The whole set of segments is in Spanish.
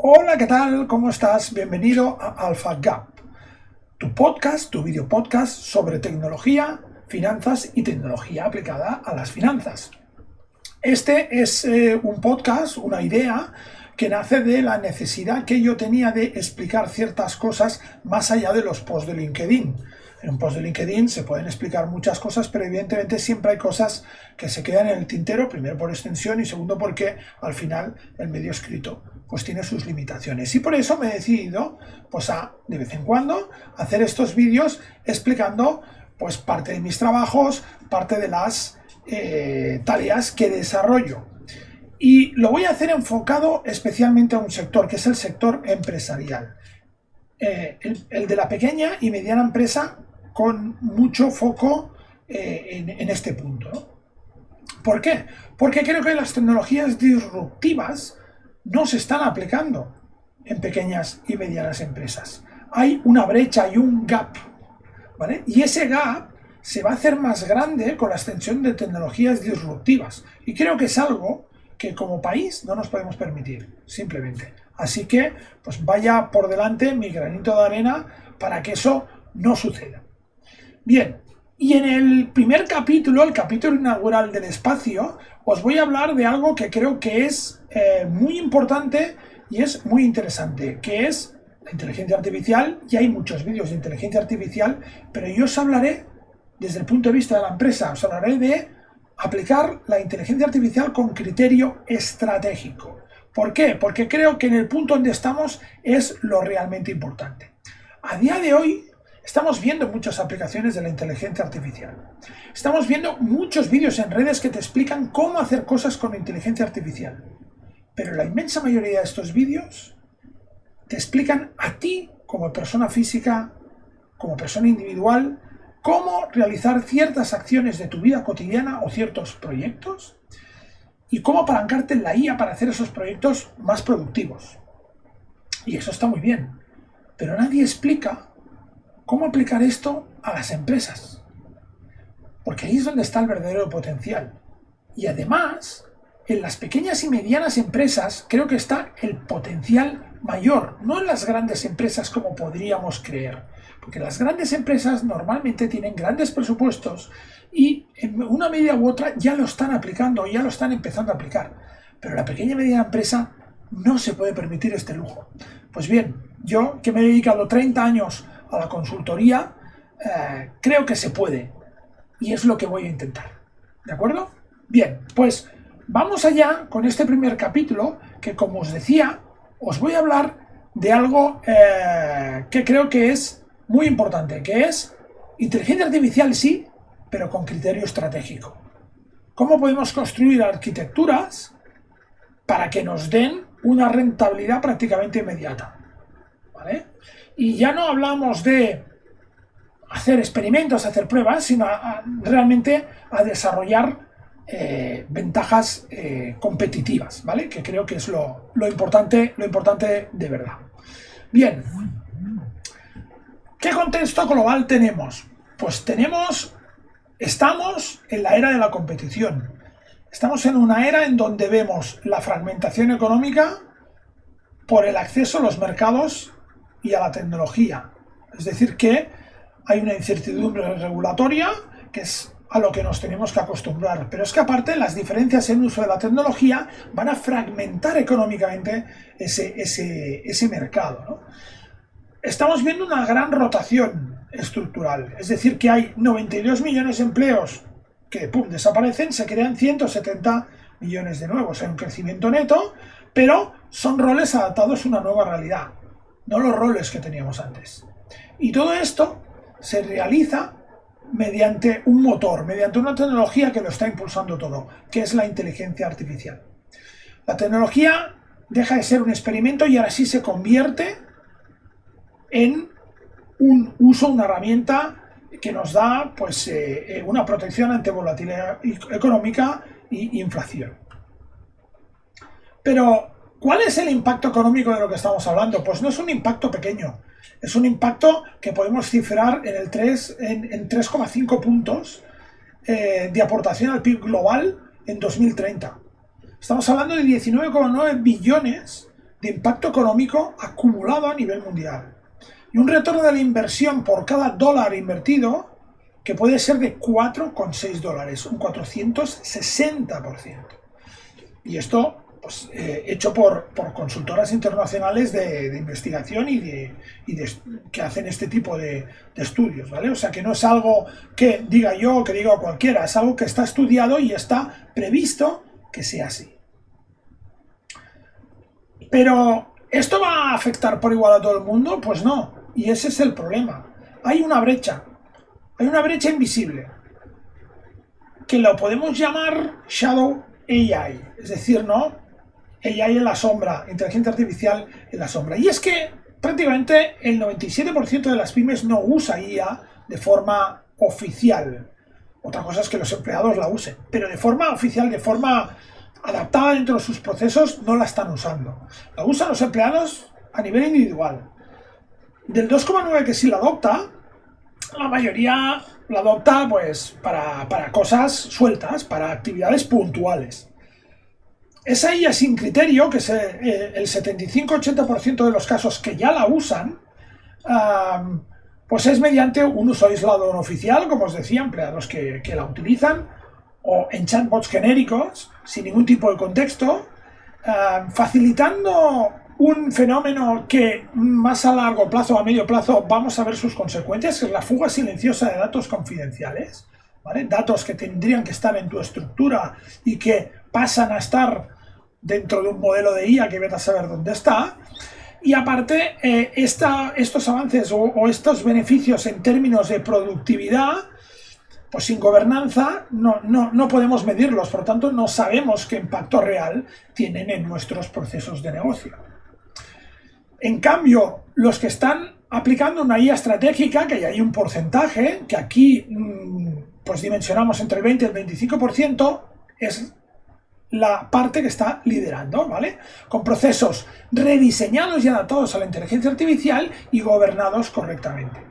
Hola, ¿qué tal? ¿Cómo estás? Bienvenido a Alpha Gap, tu podcast, tu video podcast sobre tecnología, finanzas y tecnología aplicada a las finanzas. Este es un podcast, una idea que nace de la necesidad que yo tenía de explicar ciertas cosas más allá de los posts de LinkedIn. En un post de LinkedIn se pueden explicar muchas cosas, pero evidentemente siempre hay cosas que se quedan en el tintero, primero por extensión y segundo porque al final el medio escrito pues tiene sus limitaciones. Y por eso me he decidido pues de vez en cuando hacer estos vídeos explicando pues parte de mis trabajos, parte de las tareas que desarrollo. Y lo voy a hacer enfocado especialmente a un sector, que es el sector empresarial. El de la pequeña y mediana empresa con mucho foco en este punto, ¿no? ¿Por qué? Porque creo que las tecnologías disruptivas no se están aplicando en pequeñas y medianas empresas. Hay una brecha y un gap, ¿vale? Y ese gap se va a hacer más grande con la extensión de tecnologías disruptivas. Y creo que es algo que como país no nos podemos permitir, simplemente. Así que, pues vaya por delante mi granito de arena para que eso no suceda. Bien, y en el primer capítulo, el capítulo inaugural del espacio, os voy a hablar de algo que creo que es muy importante y es muy interesante, que es la inteligencia artificial. Y hay muchos vídeos de inteligencia artificial, pero yo os hablaré desde el punto de vista de la empresa, os hablaré de aplicar la inteligencia artificial con criterio estratégico. ¿Por qué? Porque creo que en el punto donde estamos es lo realmente importante. A día de hoy estamos viendo muchas aplicaciones de la inteligencia artificial. Estamos viendo muchos vídeos en redes que te explican cómo hacer cosas con inteligencia artificial. Pero la inmensa mayoría de estos vídeos te explican a ti, como persona física, como persona individual, cómo realizar ciertas acciones de tu vida cotidiana o ciertos proyectos y cómo apalancarte en la IA para hacer esos proyectos más productivos. Y eso está muy bien, pero nadie explica cómo aplicar esto a las empresas, porque ahí es donde está el verdadero potencial. Y además, en las pequeñas y medianas empresas creo que está el potencial mayor, no en las grandes empresas como podríamos creer, porque las grandes empresas normalmente tienen grandes presupuestos y en una medida u otra ya lo están aplicando, ya lo están empezando a aplicar, pero la pequeña y mediana empresa no se puede permitir este lujo. Pues bien, yo que me he dedicado 30 años a la consultoría, creo que se puede y es lo que voy a intentar, ¿de acuerdo? Bien, pues vamos allá con este primer capítulo que, como os decía, os voy a hablar de algo que creo que es muy importante, que es inteligencia artificial, sí, pero con criterio estratégico. ¿Cómo podemos construir arquitecturas para que nos den una rentabilidad prácticamente inmediata? ¿Vale? Y ya no hablamos de hacer experimentos, hacer pruebas, sino realmente a desarrollar ventajas competitivas, ¿vale? Que creo que es lo importante de verdad. Bien, ¿qué contexto global tenemos? Pues estamos en la era de la competición. Estamos en una era en donde vemos la fragmentación económica por el acceso a los mercados y a la tecnología. Es decir, que hay una incertidumbre regulatoria que es a lo que nos tenemos que acostumbrar. Pero es que aparte las diferencias en uso de la tecnología van a fragmentar económicamente ese mercado, ¿no? Estamos viendo una gran rotación estructural. Es decir, que hay 92 millones de empleos que desaparecen, se crean 170 millones de nuevos. Hay un crecimiento neto, pero son roles adaptados a una nueva realidad, no los roles que teníamos antes. Y todo esto se realiza mediante un motor, mediante una tecnología que lo está impulsando todo, que es la inteligencia artificial. La tecnología deja de ser un experimento y ahora sí se convierte en un uso, una herramienta que nos da pues, una protección ante volatilidad económica e inflación. Pero, ¿cuál es el impacto económico de lo que estamos hablando? Pues no es un impacto pequeño. Es un impacto que podemos cifrar en 3,5 puntos de aportación al PIB global en 2030. Estamos hablando de 19,9 billones de impacto económico acumulado a nivel mundial y un retorno de la inversión por cada dólar invertido que puede ser de 4,6 dólares, un 460%. Y esto pues, hecho por consultoras internacionales de investigación que hacen este tipo de estudios, ¿vale? O sea, que no es algo que diga yo o que diga cualquiera, es algo que está estudiado y está previsto que sea así. Pero, ¿esto va a afectar por igual a todo el mundo? Pues no, y ese es el problema. Hay una brecha invisible, que lo podemos llamar Shadow AI, es decir, ¿no? AI en la sombra, inteligencia artificial en la sombra. Y es que prácticamente el 97% de las pymes no usa IA de forma oficial. Otra cosa es que los empleados la usen, pero de forma oficial, de forma adaptada dentro de sus procesos, no la están usando. La usan los empleados a nivel individual. Del 2,9% que sí la adopta, la mayoría la adopta pues para cosas sueltas, para actividades puntuales. Esa IA sin criterio, que es el 75-80% de los casos que ya la usan, pues es mediante un uso aislado no oficial, como os decía, empleados que la utilizan, o en chatbots genéricos, sin ningún tipo de contexto, facilitando un fenómeno que más a largo plazo o a medio plazo vamos a ver sus consecuencias, que es la fuga silenciosa de datos confidenciales, ¿vale? Datos que tendrían que estar en tu estructura y que pasan a estar dentro de un modelo de IA que vete a saber dónde está. Y aparte, estos avances o estos beneficios en términos de productividad, pues sin gobernanza no podemos medirlos, por lo tanto no sabemos qué impacto real tienen en nuestros procesos de negocio. En cambio, los que están aplicando una IA estratégica, que ya hay un porcentaje, que aquí pues dimensionamos entre el 20 y el 25%, es la parte que está liderando, ¿vale? Con procesos rediseñados y adaptados a la inteligencia artificial y gobernados correctamente.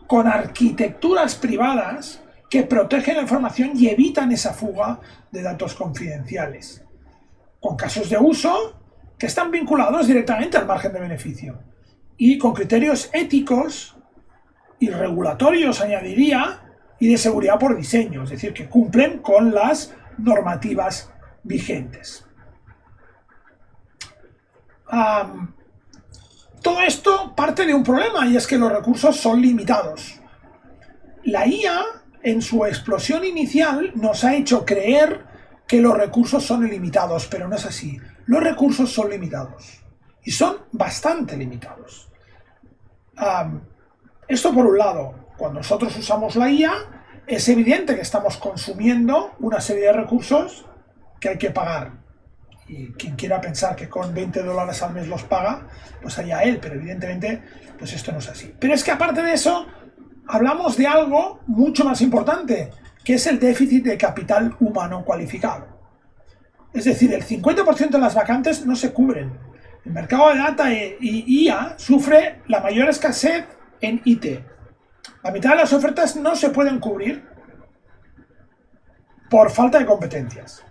Con arquitecturas privadas que protegen la información y evitan esa fuga de datos confidenciales. Con casos de uso que están vinculados directamente al margen de beneficio. Y con criterios éticos y regulatorios, añadiría, y de seguridad por diseño, es decir, que cumplen con las normativas vigentes. Todo esto parte de un problema, y es que los recursos son limitados. La IA, en su explosión inicial, nos ha hecho creer que los recursos son ilimitados, pero no es así. Los recursos son limitados, y son bastante limitados. Esto por un lado, cuando nosotros usamos la IA, es evidente que estamos consumiendo una serie de recursos que hay que pagar. Y quien quiera pensar que con $20 al mes los paga, pues allá él, pero evidentemente pues esto no es así. Pero es que aparte de eso, hablamos de algo mucho más importante, que es el déficit de capital humano cualificado. Es decir, el 50% de las vacantes no se cubren. El mercado de data y IA sufre la mayor escasez en IT. La mitad de las ofertas no se pueden cubrir por falta de competencias.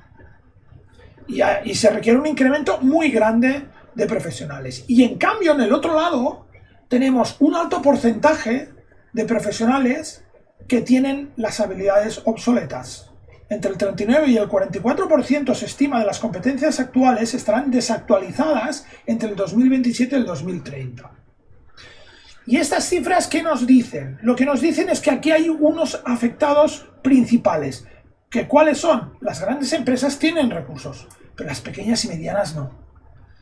Y se requiere un incremento muy grande de profesionales. Y en cambio, en el otro lado, tenemos un alto porcentaje de profesionales que tienen las habilidades obsoletas. Entre el 39 y el 44% se estima de las competencias actuales estarán desactualizadas entre el 2027 y el 2030. ¿Y estas cifras qué nos dicen? Lo que nos dicen es que aquí hay unos afectados principales. ¿Que cuáles son? Las grandes empresas tienen recursos, pero las pequeñas y medianas no.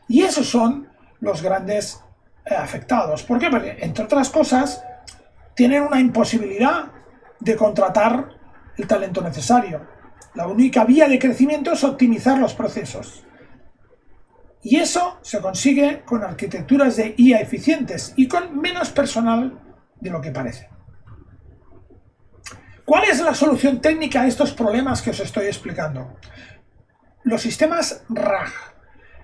Y esos son los grandes afectados. ¿Por qué? Porque, entre otras cosas, tienen una imposibilidad de contratar el talento necesario. La única vía de crecimiento es optimizar los procesos. Y eso se consigue con arquitecturas de IA eficientes y con menos personal de lo que parece. ¿Cuál es la solución técnica a estos problemas que os estoy explicando? Los sistemas RAG,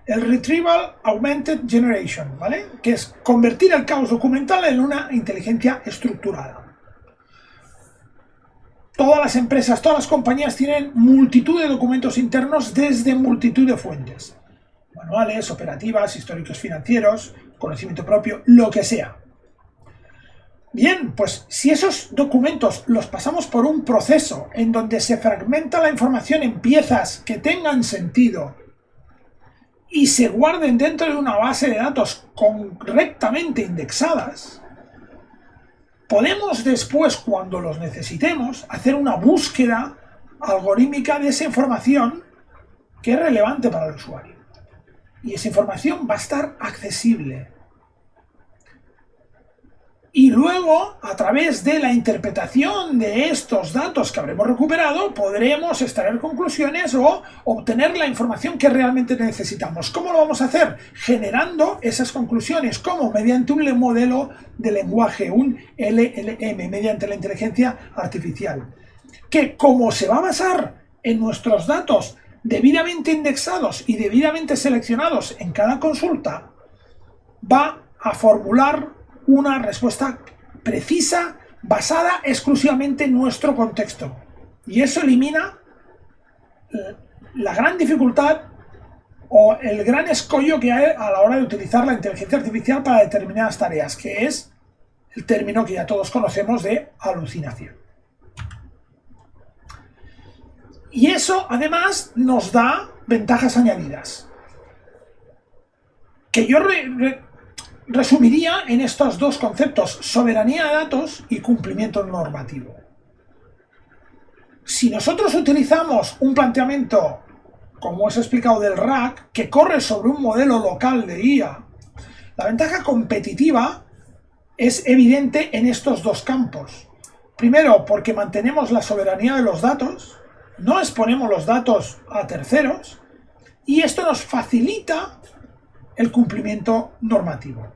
el Retrieval Augmented Generation, ¿vale? Que es convertir el caos documental en una inteligencia estructurada. Todas las empresas, todas las compañías tienen multitud de documentos internos desde multitud de fuentes. manuales, operativas, históricos financieros, conocimiento propio, lo que sea. Bien, pues si esos documentos los pasamos por un proceso en donde se fragmenta la información en piezas que tengan sentido y se guarden dentro de una base de datos correctamente indexadas, podemos después, cuando los necesitemos, hacer una búsqueda algorítmica de esa información que es relevante para el usuario. Y esa información va a estar accesible. Y luego, a través de la interpretación de estos datos que habremos recuperado, podremos extraer conclusiones o obtener la información que realmente necesitamos. ¿Cómo lo vamos a hacer? Generando esas conclusiones. ¿Cómo? Mediante un modelo de lenguaje, un LLM, mediante la inteligencia artificial. Que como se va a basar en nuestros datos debidamente indexados y debidamente seleccionados en cada consulta, va a formular una respuesta precisa basada exclusivamente en nuestro contexto. Y eso elimina la gran dificultad o el gran escollo que hay a la hora de utilizar la inteligencia artificial para determinadas tareas, que es el término que ya todos conocemos de alucinación. Y eso además nos da ventajas añadidas, que yo resumiría en estos dos conceptos: soberanía de datos y cumplimiento normativo. Si nosotros utilizamos un planteamiento, como os he explicado, del RAG, que corre sobre un modelo local de IA, la ventaja competitiva es evidente en estos dos campos. Primero, porque mantenemos la soberanía de los datos, no exponemos los datos a terceros, y esto nos facilita el cumplimiento normativo.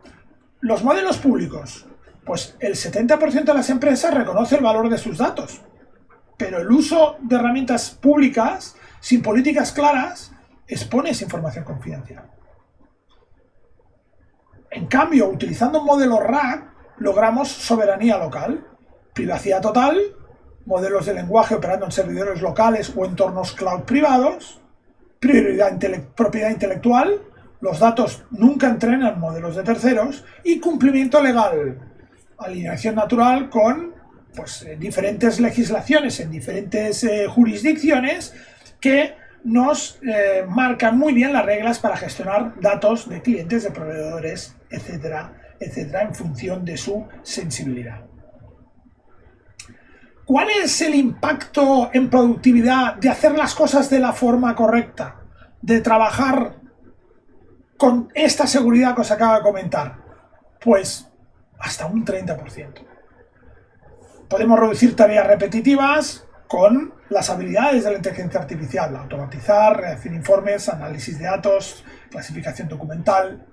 Los modelos públicos, pues el 70% de las empresas reconoce el valor de sus datos, pero el uso de herramientas públicas sin políticas claras expone esa información confidencial. En cambio, utilizando un modelo RAG, logramos soberanía local, privacidad total, modelos de lenguaje operando en servidores locales o entornos cloud privados, propiedad intelectual, los datos nunca entrenan modelos de terceros, y cumplimiento legal, alineación natural con diferentes legislaciones en diferentes jurisdicciones que nos marcan muy bien las reglas para gestionar datos de clientes, de proveedores, etcétera, etcétera, en función de su sensibilidad. ¿Cuál es el impacto en productividad de hacer las cosas de la forma correcta, de trabajar con esta seguridad que os acabo de comentar? Pues hasta un 30%. Podemos reducir tareas repetitivas con las habilidades de la inteligencia artificial: automatizar, redacción de informes, análisis de datos, clasificación documental.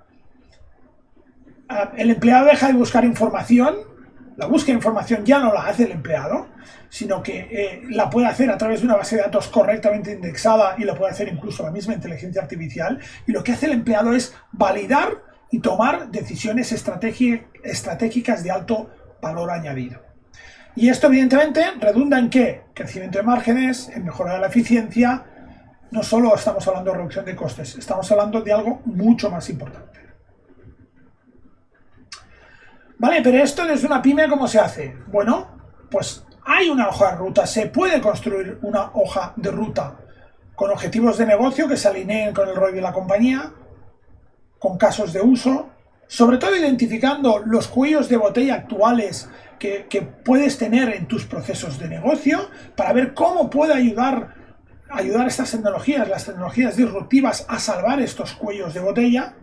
El empleado deja de buscar información. La búsqueda de información ya no la hace el empleado, sino que la puede hacer a través de una base de datos correctamente indexada, y lo puede hacer incluso la misma inteligencia artificial. Y lo que hace el empleado es validar y tomar decisiones estratégicas de alto valor añadido. Y esto evidentemente redunda en ¿qué? Crecimiento de márgenes, en mejora de la eficiencia. No solo estamos hablando de reducción de costes, estamos hablando de algo mucho más importante. Vale, pero esto desde una pyme, ¿cómo se hace? Bueno, pues hay una hoja de ruta, se puede construir una hoja de ruta con objetivos de negocio que se alineen con el ROI de la compañía, con casos de uso, sobre todo identificando los cuellos de botella actuales que puedes tener en tus procesos de negocio, para ver cómo puede ayudar estas tecnologías, las tecnologías disruptivas, a salvar estos cuellos de botella.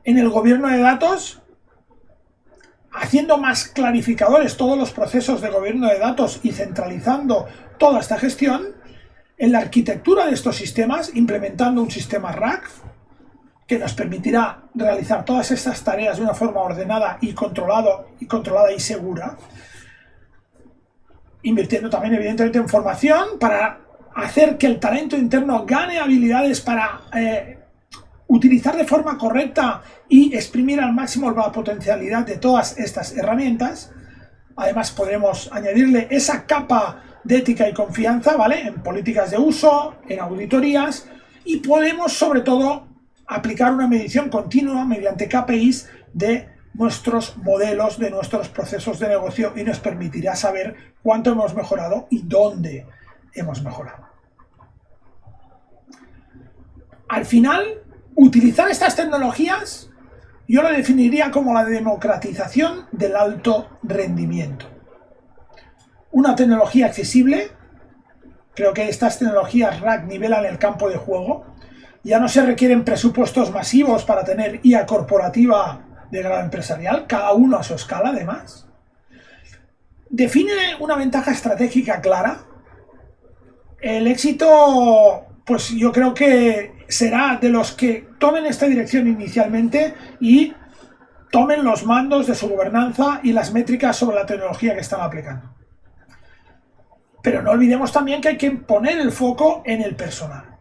En el gobierno de datos, haciendo más clarificadores todos los procesos de gobierno de datos y centralizando toda esta gestión. En la arquitectura de estos sistemas, implementando un sistema RAG que nos permitirá realizar todas estas tareas de una forma ordenada y controlada y segura. Invirtiendo también evidentemente en formación para hacer que el talento interno gane habilidades para utilizar de forma correcta y exprimir al máximo la potencialidad de todas estas herramientas. Además, podremos añadirle esa capa de ética y confianza, ¿vale?, en políticas de uso, en auditorías, y podemos sobre todo aplicar una medición continua mediante KPIs de nuestros modelos, de nuestros procesos de negocio, y nos permitirá saber cuánto hemos mejorado y dónde hemos mejorado. Al final, utilizar estas tecnologías yo lo definiría como la democratización del alto rendimiento. Una tecnología accesible. Creo que estas tecnologías RAG nivelan el campo de juego. Ya no se requieren presupuestos masivos para tener IA corporativa de grado empresarial, cada uno a su escala además. Define una ventaja estratégica clara. El éxito, pues yo creo que será de los que tomen esta dirección inicialmente y tomen los mandos de su gobernanza y las métricas sobre la tecnología que están aplicando. Pero no olvidemos también que hay que poner el foco en el personal.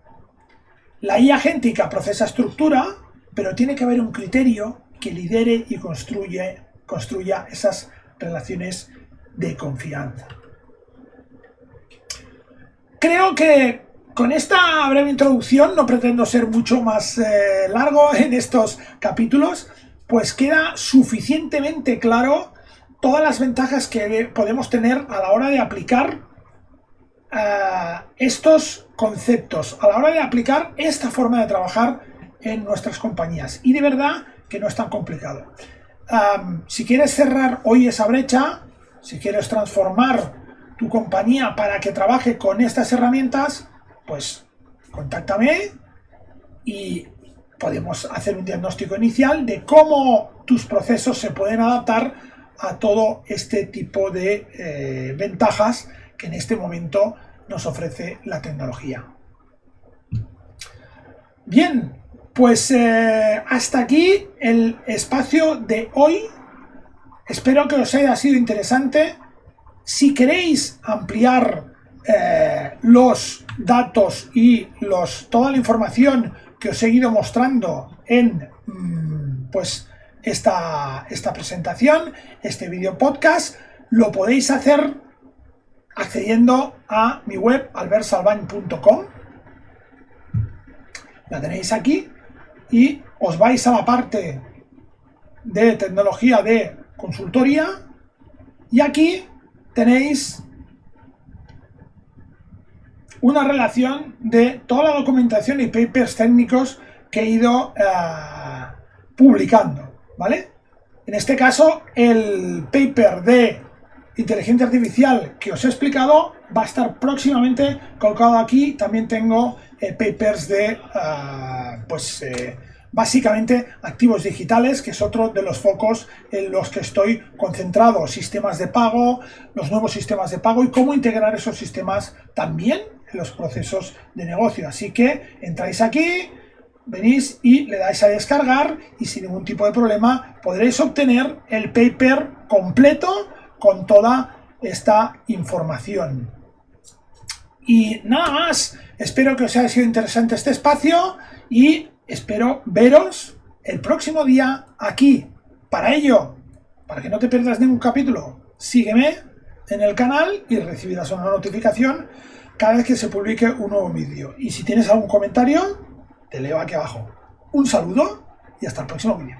La IA agéntica procesa estructura, pero tiene que haber un criterio que lidere y construya esas relaciones de confianza. Creo que con esta breve introducción, no pretendo ser mucho más largo en estos capítulos, pues queda suficientemente claro todas las ventajas que podemos tener a la hora de aplicar estos conceptos, a la hora de aplicar esta forma de trabajar en nuestras compañías. Y de verdad que no es tan complicado. Si quieres cerrar hoy esa brecha, si quieres transformar tu compañía para que trabaje con estas herramientas, pues contáctame y podemos hacer un diagnóstico inicial de cómo tus procesos se pueden adaptar a todo este tipo de ventajas que en este momento nos ofrece la tecnología. Bien, pues hasta aquí el espacio de hoy. Espero que os haya sido interesante. Si queréis ampliar los datos y toda la información que os he ido mostrando en pues esta presentación, este video podcast, lo podéis hacer accediendo a mi web albertsalvañ.com. La tenéis aquí y os vais a la parte de tecnología de consultoría y aquí tenéis una relación de toda la documentación y papers técnicos que he ido publicando, ¿vale? En este caso, el paper de inteligencia artificial que os he explicado va a estar próximamente colocado aquí. También tengo papers de, básicamente activos digitales, que es otro de los focos en los que estoy concentrado. Sistemas de pago, los nuevos sistemas de pago y cómo integrar esos sistemas también en los procesos de negocio. Así que entráis aquí, venís y le dais a descargar y sin ningún tipo de problema podréis obtener el paper completo con toda esta información. Y nada más, espero que os haya sido interesante este espacio y espero veros el próximo día aquí. Para ello, para que no te pierdas ningún capítulo, sígueme en el canal y recibirás una notificación cada vez que se publique un nuevo vídeo. Y si tienes algún comentario, te leo aquí abajo. Un saludo y hasta el próximo vídeo.